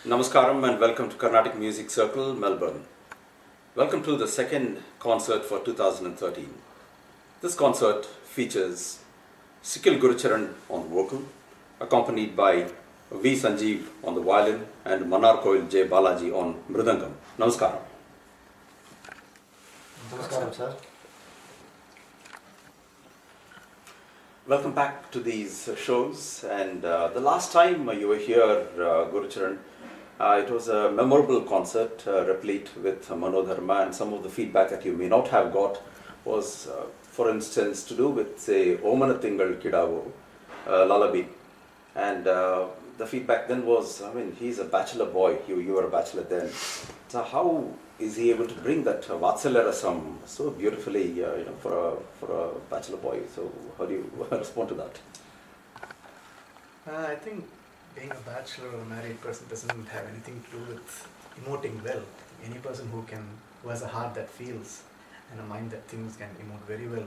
Namaskaram and welcome to Carnatic Music Circle, Melbourne. Welcome to the second concert for 2013. This concert features Sikkil Gurucharan on vocal, accompanied by V. Sanjeev on the violin and Manar Koil J. Balaji on mridangam. Namaskaram. Namaskaram, sir. Welcome back to these shows, and the last time you were here, Gurucharan, it was a memorable concert, replete with Manodharma, and some of the feedback that you may not have got was, for instance, to do with, say, Omana Tingal Kidavo, Lullaby, and the feedback then was, he's a bachelor boy, you were a bachelor then, so how is he able to bring that Vatsalya Rasam so beautifully, for a bachelor boy? So how do you respond to that? I think being a bachelor or a married person doesn't have anything to do with emoting well. Any person who has a heart that feels and a mind that thinks can emote very well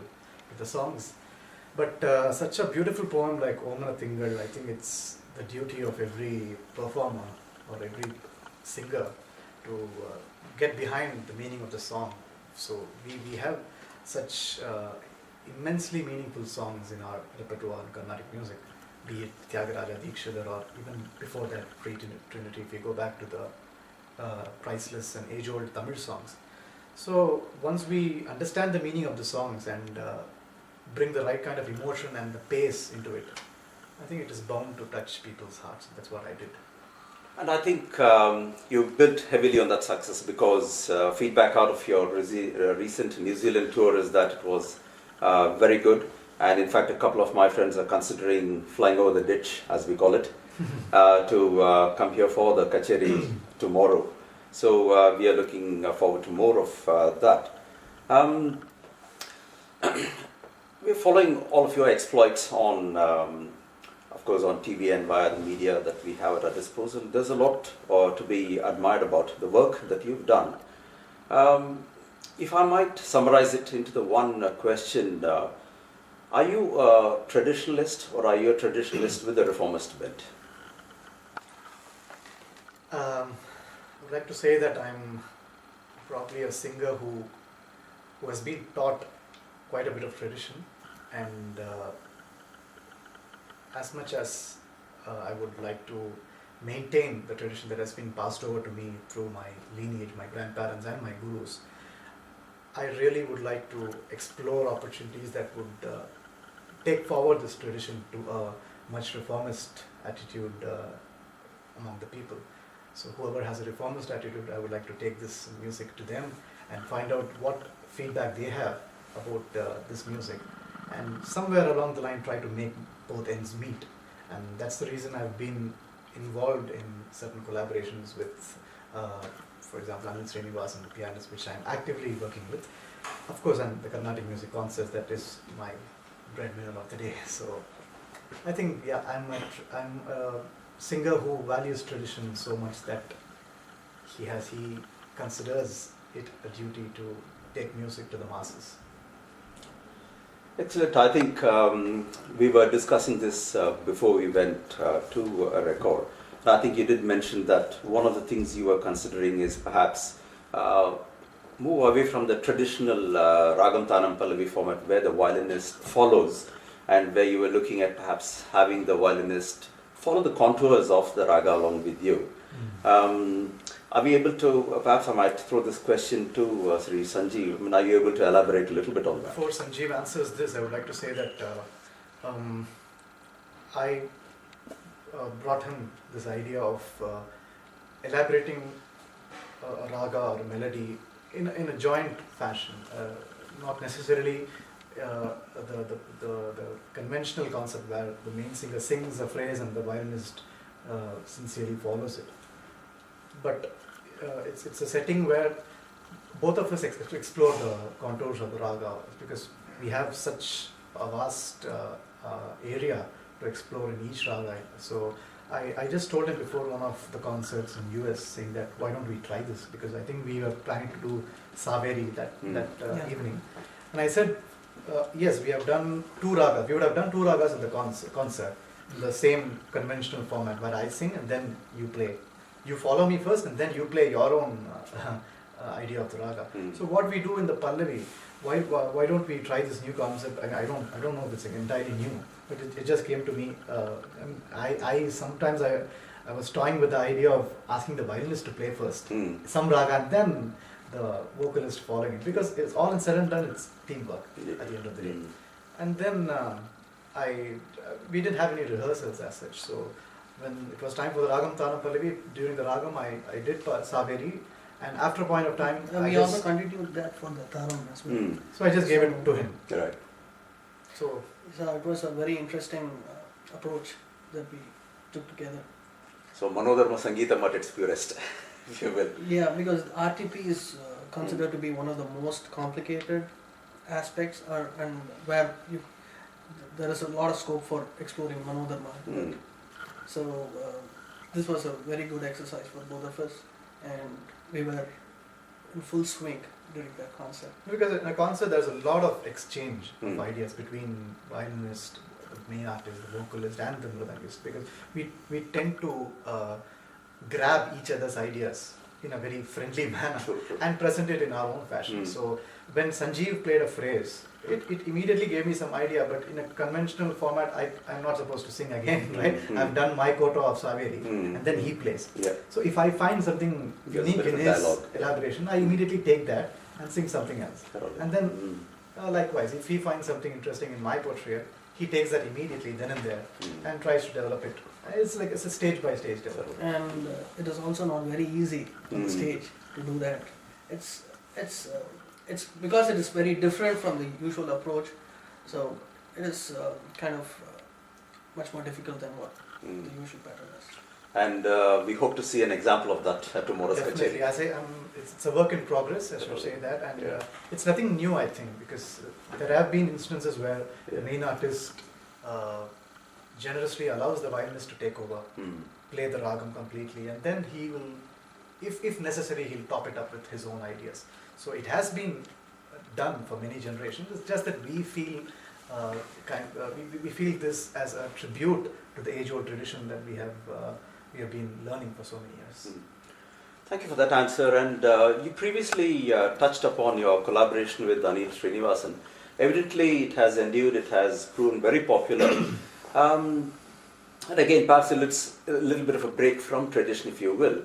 with the songs. But such a beautiful poem like Omana Tingal, I think it's the duty of every performer or every singer to get behind the meaning of the song. So we have such immensely meaningful songs in our repertoire in Carnatic music, be it Tyagaraja, Dikshidhar, or even before that, Free Trinity, if we go back to the priceless and age-old Tamil songs. So once we understand the meaning of the songs and bring the right kind of emotion and the pace into it, I think it is bound to touch people's hearts. That's what I did. And I think you built heavily on that success because feedback out of your recent New Zealand tour is that it was very good. And in fact, a couple of my friends are considering flying over the ditch, as we call it, to come here for the Kacheri tomorrow. So we are looking forward to more of that. We're following all of your exploits on, of course, on TV and via the media that we have at our disposal. There's a lot to be admired about the work that you've done. If I might summarize it into the one question, are you a traditionalist or are you a traditionalist with a reformist bent? I would like to say that I'm probably a singer who has been taught quite a bit of tradition, and as much as I would like to maintain the tradition that has been passed over to me through my lineage, my grandparents and my gurus, I really would like to explore opportunities that would take forward this tradition to a much reformist attitude among the people. So whoever has a reformist attitude, I would like to take this music to them and find out what feedback they have about this music, and somewhere along the line try to make both ends meet. And that's the reason I've been involved in certain collaborations with for example, Anil Srinivasan, the pianist, which I'm actively working with. Of course, and the Carnatic music concerts, that is my breadwinner of the day. So I think, yeah, I'm a singer who values tradition so much that he considers it a duty to take music to the masses. Excellent. I think we were discussing this before we went to a record. I think you did mention that one of the things you were considering is perhaps move away from the traditional Ragam Tanam Pallavi format where the violinist follows, and where you were looking at perhaps having the violinist follow the contours of the raga along with you. Are we able to, perhaps I might throw this question to Sri Sanjeev, are you able to elaborate a little bit on that? Before Sanjeev answers this, I would like to say that I brought him this idea of elaborating a raga or a melody in a joint fashion, not necessarily the conventional concept where the main singer sings a phrase and the violinist sincerely follows it. But it's a setting where both of us explore the contours of the raga, because we have such a vast area to explore in each raga. So I just told him before one of the concerts in US, saying that why don't we try this, because I think we were planning to do Saveri that evening, and I said yes, we have done two ragas. We would have done two ragas in the concert in the same conventional format where I sing and then you play you follow me first and then you play your own idea of the raga. So what we do in the Pallavi, why don't we try this new concept? I don't know if it's entirely new, but it just came to me. I sometimes I was toying with the idea of asking the violinist to play first, some raga, and then the vocalist following it, because it's all in said and done, it's teamwork at the end of the day. And then we didn't have any rehearsals as such, so when it was time for the Ragam Tanam Pallavi, during the Ragam I did Saveri, and after a point of time we also continued that for the Taram as well. So I just gave it to him. Right. So it was a very interesting approach that we took together. So Manodharma Sangeetam at its purest, if you will. Yeah, because RTP is considered to be one of the most complicated aspects, and where there is a lot of scope for exploring Manodharma. So this was a very good exercise for both of us, and we were in full swing during that concert. Because in a concert there's a lot of exchange of ideas between violinist, the main artist, the vocalist and the mridangist, because we tend to grab each other's ideas in a very friendly manner and present it in our own fashion. So when Sanjeev played a phrase, it immediately gave me some idea, but in a conventional format I'm not supposed to sing again, right? I've done my quota of Saveri and then he plays. So if I find something unique in his elaboration, I immediately take that and sing something else. And then likewise, if he finds something interesting in my portrayal, he takes that immediately then and there and tries to develop it. It's a stage by stage development. And it is also not very easy on the stage to do that. It's because it is very different from the usual approach, so it is kind of much more difficult than what the usual pattern is. And we hope to see an example of that at tomorrow's Definitely. Kacheri. It's a work in progress, I should say that, and it's nothing new, I think, because there have been instances where the main artist generously allows the violinist to take over, play the ragam completely, and then he will, if necessary, he'll top it up with his own ideas. So it has been done for many generations. It's just that we feel we feel this as a tribute to the age-old tradition that we have been learning for so many years. Thank you for that answer. And you previously touched upon your collaboration with Anil Srinivasan. Evidently, it has endured. It has proven very popular. And again, perhaps it's a little bit of a break from tradition, if you will.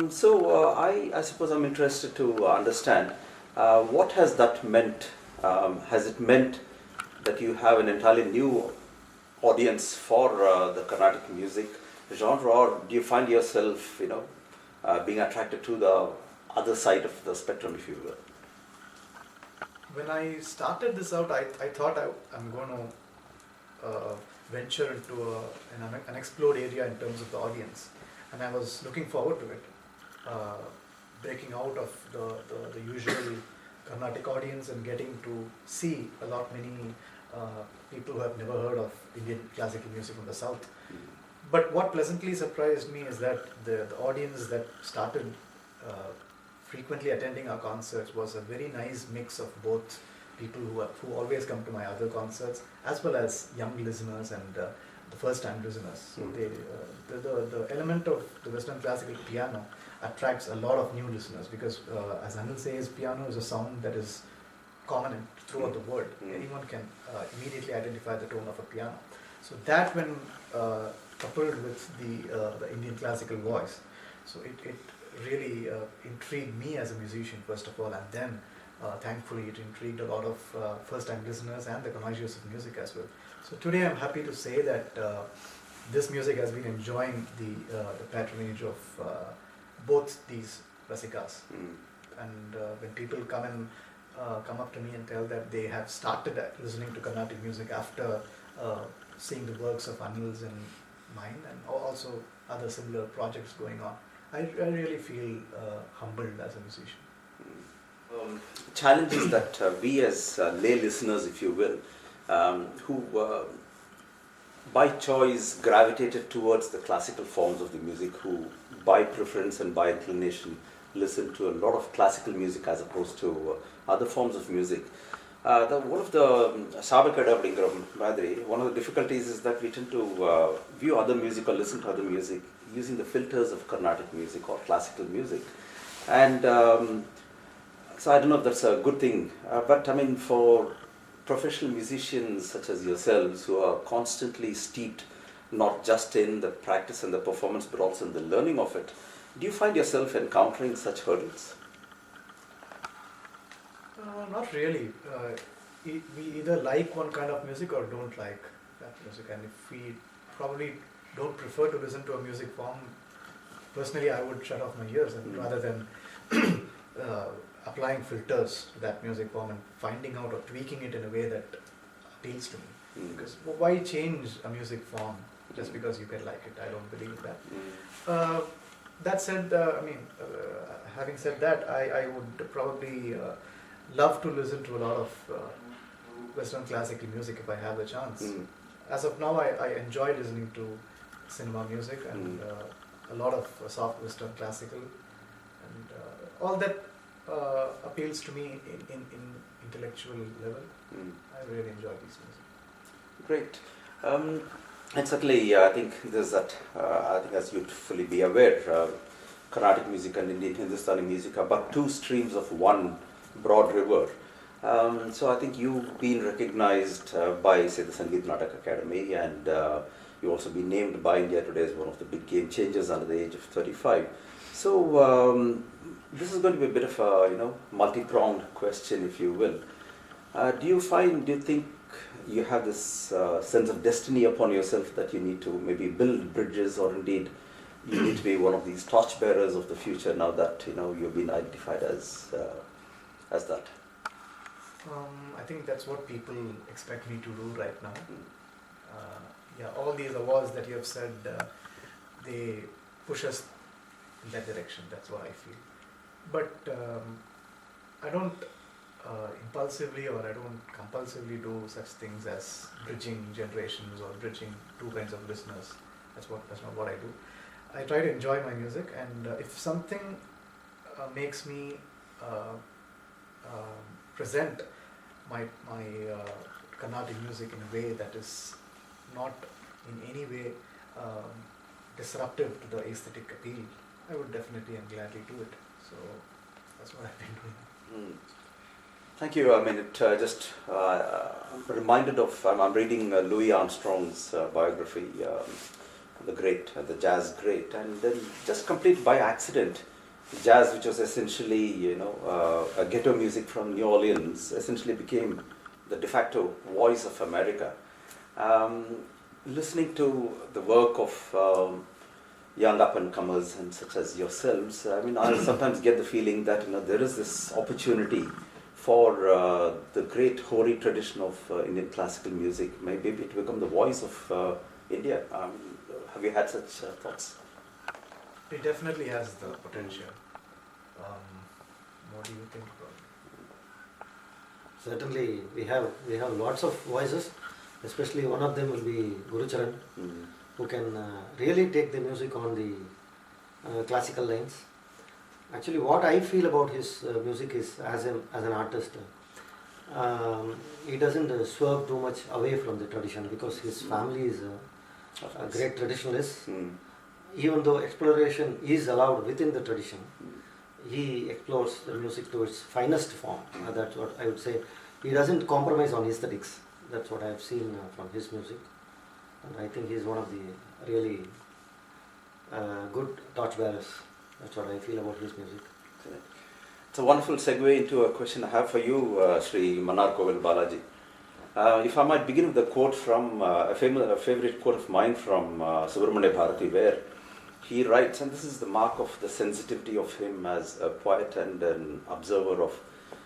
So I suppose I'm interested to understand what has that meant? Has it meant that you have an entirely new audience for the Carnatic music genre, or do you find yourself, being attracted to the other side of the spectrum, if you will? When I started this out, I thought I'm going to venture into an unexplored area in terms of the audience, and I was looking forward to it, breaking out of the usual Carnatic audience and getting to see a lot many people who have never heard of Indian classical music from the south. But what pleasantly surprised me is that the audience that started frequently attending our concerts was a very nice mix of both people who always come to my other concerts, as well as young listeners and the first-time listeners. So the element of the Western classical piano attracts a lot of new listeners, because as Anil says, piano is a sound that is common throughout the world. Anyone can immediately identify the tone of a piano. So that, when coupled with the Indian classical voice, so it really intrigued me as a musician first of all, and then thankfully it intrigued a lot of first-time listeners and the connoisseurs of music as well. So today I'm happy to say that this music has been enjoying the patronage of both these rasikas. And when people come up to me and tell that they have started listening to Carnatic music after seeing the works of Anil's and mine, and also other similar projects going on, I really feel humbled as a musician. Challenges that we as lay listeners, if you will, who by choice gravitated towards the classical forms of the music, who by preference and by inclination listen to a lot of classical music as opposed to other forms of music. One of the one of the difficulties is that we tend to view other music or listen to other music using the filters of Carnatic music or classical music. And so I don't know if that's a good thing, but I mean, for professional musicians such as yourselves who are constantly steeped not just in the practice and the performance but also in the learning of it, do you find yourself encountering such hurdles? Not really. We either like one kind of music or don't like that music, and if we probably don't prefer to listen to a music form, personally I would shut off my ears and rather than applying filters to that music form and finding out or tweaking it in a way that appeals to me. Because why change a music form just because you can like it? I don't believe that. That said, having said that, I would probably love to listen to a lot of Western classical music if I have the chance. As of now, I enjoy listening to cinema music and a lot of soft Western classical, and all that appeals to me in intellectual level. I really enjoy these music. Great. And certainly, I think there's that, I think as you'd fully be aware, Carnatic music and Indian Hindustani music are but two streams of one broad river. So I think you've been recognized by, say, the Sangeet Natak Academy, and you've also been named by India Today as one of the big game changers under the age of 35. So this is going to be a bit of a multi-pronged question, if you will. Do you think you have this sense of destiny upon yourself that you need to maybe build bridges, or indeed you need to be one of these torchbearers of the future now that you've been identified as that? I think that's what people expect me to do right now. All these awards that you have said, they push us in that direction. That's what I feel. But I don't impulsively or I don't compulsively do such things as bridging generations or bridging two kinds of listeners. That's not what I do. I try to enjoy my music, and if something makes me present my Carnatic music in a way that is not in any way disruptive to the aesthetic appeal, I would definitely and gladly do it. So that's what I've been doing. Thank you. I mean, it just I'm reminded of, I'm reading Louis Armstrong's biography, the jazz great, and then just complete by accident, jazz, which was essentially, a ghetto music from New Orleans, essentially became the de facto voice of America. Listening to the work of young up-and-comers and such as yourselves, I mean, I sometimes get the feeling that there is this opportunity for the great hoary tradition of Indian classical music, maybe to become the voice of India. Have you had such thoughts? It definitely has the potential. What do you think about it? Certainly, we have lots of voices. Especially one of them will be Gurucharan, who can really take the music on the classical lines. Actually, what I feel about his music is, as an artist, he doesn't swerve too much away from the tradition, because his family is a great traditionalist. Even though exploration is allowed within the tradition, he explores the music to its finest form. That's what I would say. He doesn't compromise on aesthetics. That's what I have seen from his music, and I think he is one of the really good torchbearers. That's what I feel about his music. It's a wonderful segue into a question I have for you, Sri Manar Kovil Balaji. If I might begin with a quote from a favorite quote of mine from Subramanya Bharati, where he writes, and this is the mark of the sensitivity of him as a poet and an observer of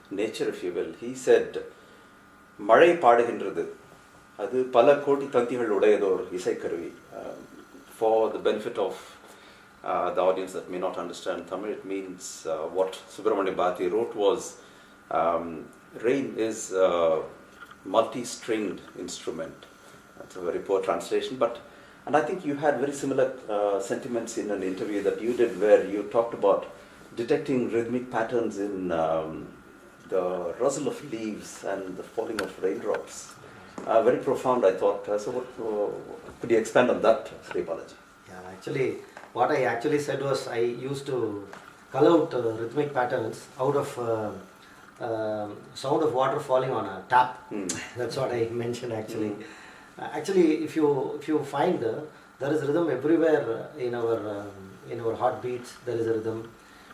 nature, if you will. He said, மழை பாடுகின்றது அது பல கோடி தந்திகள் உடையதோர் இசைக்கருவி. For the benefit of the audience that may not understand Tamil, it means what Subramanya Bharati wrote was, rain is a multi-stringed instrument. That's a very poor translation, and I think you had very similar sentiments in an interview that you did, where you talked about detecting rhythmic patterns in the rustle of leaves and the falling of raindrops. Very profound, I thought. So could you expand on that, Sri Balaji? Yeah, actually, What I actually said was I used to call out rhythmic patterns out of sound of water falling on a tap. That's what I mentioned actually. Actually, if you find there is rhythm everywhere in our heartbeats. There is a rhythm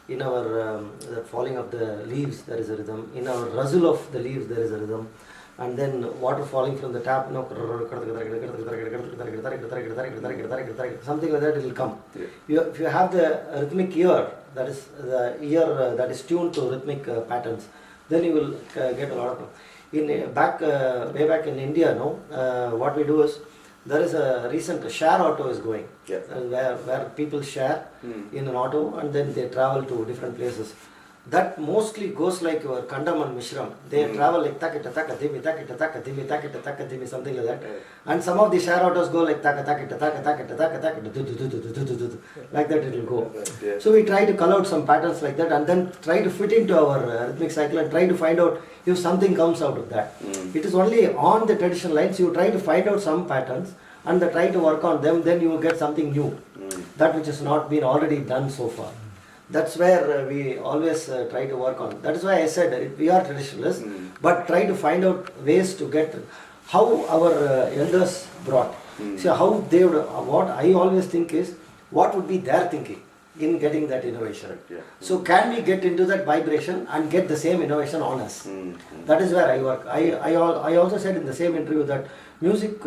in our the falling of the leaves. There is a rhythm in our rustle of the leaves. There is a rhythm, and then water falling from the tap. Something like that it will come. If you have the rhythmic ear, that is the ear that is tuned to rhythmic patterns, then you will get a lot of. Way back in India, what we do is there is a recent share auto is going, where people share in an auto and then they travel to different places. That mostly goes like your Kandam and Mishram. They travel like takita taka dimi takita taka dimi takita taka dimi, something like that. And some of the share autos go like taka takita taka takita taka taka like that it will go. So we try to call out some patterns like that and then try to fit into our rhythmic cycle and try to find out if something comes out of that. It is only on the traditional lines you try to find out some patterns and try to work on them, then you will get something new. That which has not been already done so far. That's where we always try to work on. That is why I said we are traditionalists, but try to find out ways to get how our elders brought. See how they would. What I always think is what would be their thinking in getting that innovation. So can we get into that vibration and get the same innovation on us? That is where I work. I also said in the same interview that music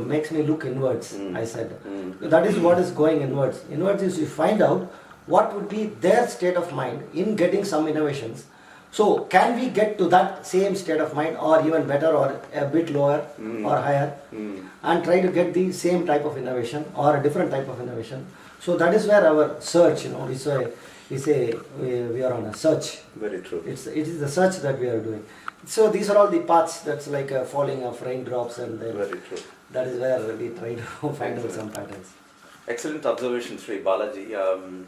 makes me look inwards. I said that is what is going inwards. Inwards is you find out what would be their state of mind in getting some innovations. So can we get to that same state of mind or even better or a bit lower or higher and try to get the same type of innovation or a different type of innovation. So that is where our search, we say we are on a search. Very true. It is the search that we are doing. So these are all the paths, that's like a falling of raindrops, and then very true. That is where we try to find out some patterns. Excellent observation, Sri Balaji.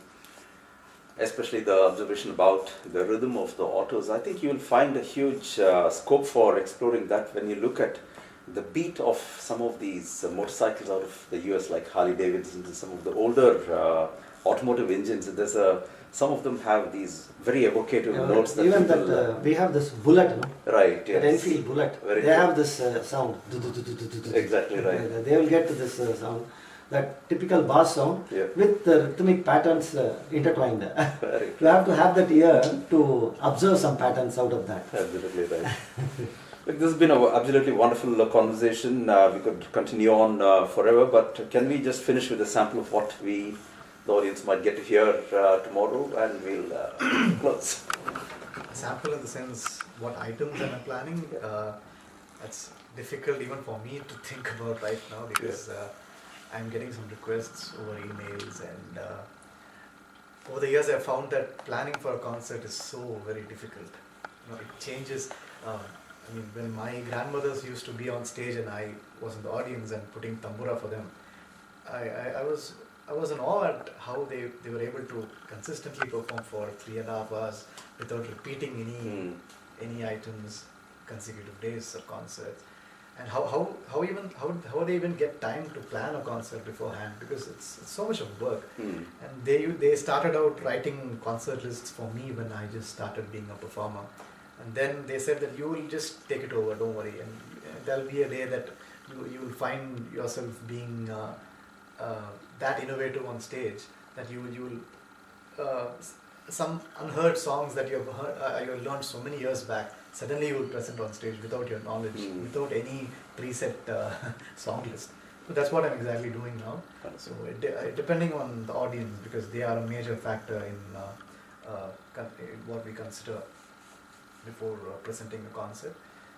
Especially the observation about the rhythm of the autos. I think you will find a huge scope for exploring that when you look at the beat of some of these motorcycles out of the US, like Harley Davidson, and some of the older automotive engines. And there's some of them have these very evocative notes. That even people, that we have this bullet, right? Yes. That Enfield bullet. Very they have this sound. Exactly right. They will get to this sound. That typical bass sound with the rhythmic patterns intertwined. You have to have that ear to observe some patterns out of that. Absolutely right. Look, this has been an absolutely wonderful conversation. We could continue on forever, but can we just finish with a sample of what the audience might get to hear tomorrow, and we'll close. A sample in the sense what items am I planning? That's difficult even for me to think about right now because I'm getting some requests over emails, and over the years I've found that planning for a concert is so very difficult. It changes. When my grandmothers used to be on stage and I was in the audience and putting tambura for them, I was in awe at how they were able to consistently perform for 3.5 hours without repeating any items consecutive days of concerts. And how they even get time to plan a concert beforehand, because it's so much of work. And they started out writing concert lists for me when I just started being a performer, and then they said that you will just take it over, don't worry, and there'll be a day that you will find yourself being that innovative on stage that you will some unheard songs that you have learned so many years back, suddenly you will present on stage without your knowledge, without any preset song list. So that's what I'm exactly doing now. So depending on the audience, because they are a major factor in what we consider before presenting a concert.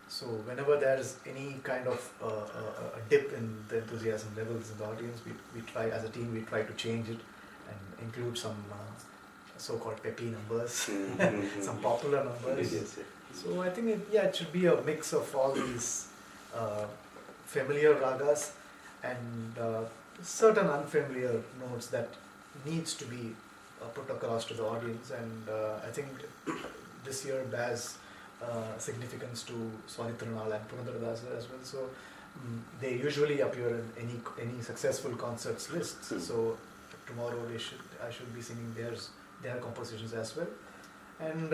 So whenever there's any kind of a dip in the enthusiasm levels in the audience, we try, as a team, we try to change it and include some so-called peppy numbers, some popular numbers. So I think it should be a mix of all these familiar ragas and certain unfamiliar notes that needs to be put across to the audience. And I think this year bears significance to Swanitranal and Purandaradasa as well. So they usually appear in any successful concerts lists. So tomorrow I should be singing their compositions as well. And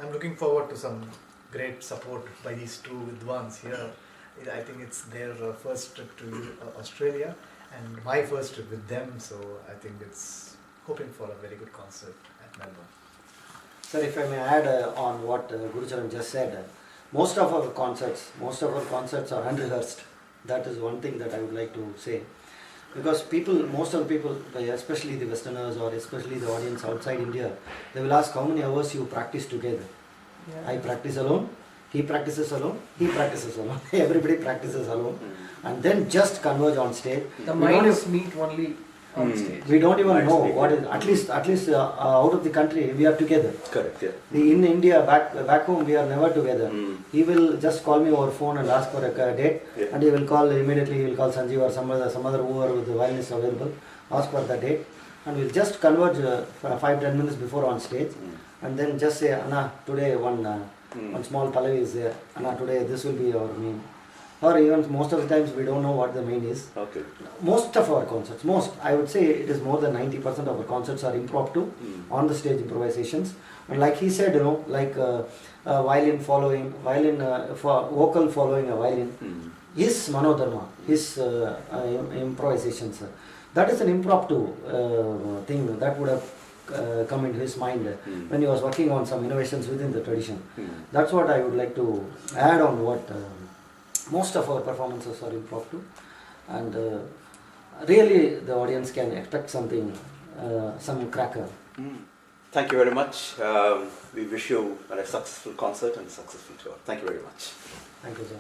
I'm looking forward to some great support by these two Vidwans here. I think it's their first trip to Australia and my first trip with them, so I think it's hoping for a very good concert at Melbourne. Sir, if I may add on what Gurucharan just said, most of our concerts are unrehearsed. That is one thing that I would like to say. Because most of the people, especially the Westerners or especially the audience outside India, they will ask how many hours you practice together. Yeah. I practice alone, he practices alone, he practices alone, everybody practices alone, and then just converge on stage. The minds meet only on stage. We don't even know what is, at least out of the country, we are together. Correct, yeah. In India, back home, we are never together. He will just call me over phone and ask for a date, and he will call immediately. He will call Sanjeev or some other whoever with the violinist available, ask for the date, and we'll just converge 5-10 minutes before on stage, and then just say, Anna, today one small Pallavi is there. Anna, today this will be our main. Or even most of the times we don't know what the main is. Okay. Most of our concerts, I would say it is more than 90% of our concerts are impromptu, on the stage improvisations. And like he said, like vocal following a violin, his manodharma, his improvisations. That is an impromptu thing that would have come into his mind when he was working on some innovations within the tradition. That's what I would like to add on what most of our performances are impromptu, and really the audience can expect something, some cracker. Thank you very much. We wish you a successful concert and a successful tour. Thank you very much. Thank you, sir.